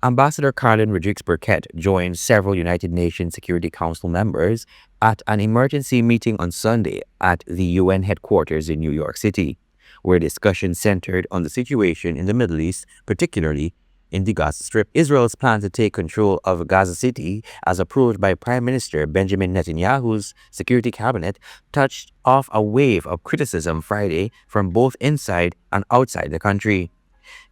Ambassador Colwyn Abrams joined several United Nations Security Council members at an emergency meeting on Sunday at the UN headquarters in New York City, where discussions centered on the situation in the Middle East, particularly in the Gaza Strip. Israel's plan to take control of Gaza City, as approved by Prime Minister Benjamin Netanyahu's security cabinet, touched off a wave of criticism Friday from both inside and outside the country.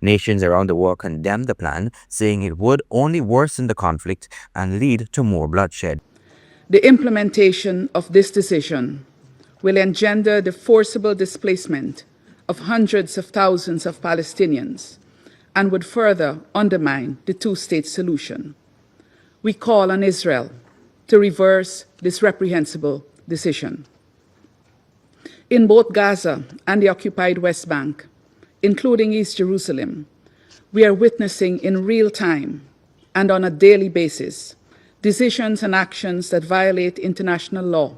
Nations around the world condemned the plan, saying it would only worsen the conflict and lead to more bloodshed. The implementation of this decision will engender the forcible displacement of hundreds of thousands of Palestinians and would further undermine the two-state solution. We call on Israel to reverse this reprehensible decision. In both Gaza and the occupied West Bank, including East Jerusalem, we are witnessing in real time and on a daily basis decisions and actions that violate international law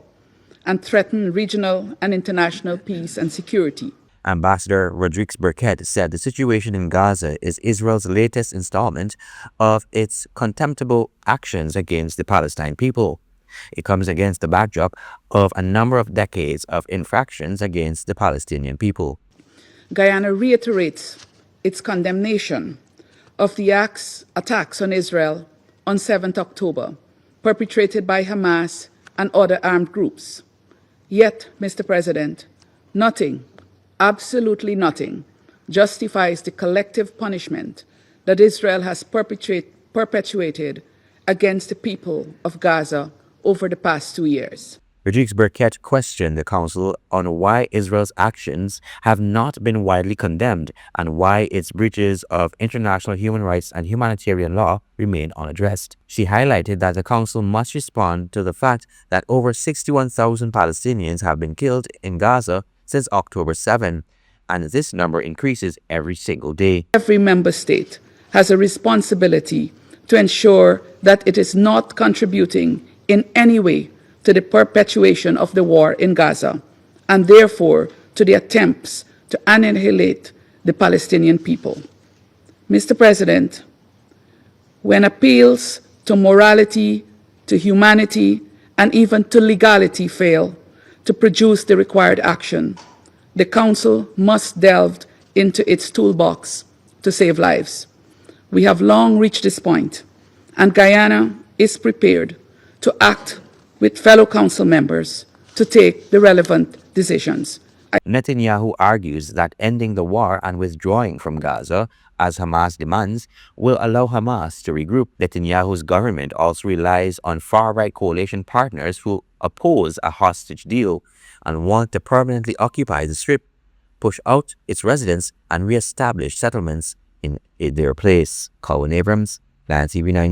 and threaten regional and international peace and security. Ambassador Rodriguez-Burkett said the situation in Gaza is Israel's latest installment of its contemptible actions against the Palestinian people. It comes against the backdrop of a number of decades of infractions against the Palestinian people. Guyana reiterates its condemnation of the attacks on Israel on 7th October, perpetrated by Hamas and other armed groups. Yet, Mr. President, nothing, absolutely nothing, justifies the collective punishment that Israel has perpetuated against the people of Gaza over the past 2 years. Rodriguez-Burkett questioned the Council on why Israel's actions have not been widely condemned and why its breaches of international human rights and humanitarian law remain unaddressed. She highlighted that the Council must respond to the fact that over 61,000 Palestinians have been killed in Gaza since October 7, and this number increases every single day. Every member state has a responsibility to ensure that it is not contributing in any way to the perpetuation of the war in Gaza, and therefore to the attempts to annihilate the Palestinian people. Mr. President, when appeals to morality, to humanity, and even to legality fail to produce the required action, the Council must delve into its toolbox to save lives. We have long reached this point, and Guyana is prepared to act with fellow Council members to take the relevant decisions. Netanyahu argues that ending the war and withdrawing from Gaza, as Hamas demands, will allow Hamas to regroup. Netanyahu's government also relies on far-right coalition partners who oppose a hostage deal and want to permanently occupy the Strip, push out its residents, and re-establish settlements in their place. Colwyn Abrams, Lion TV 9.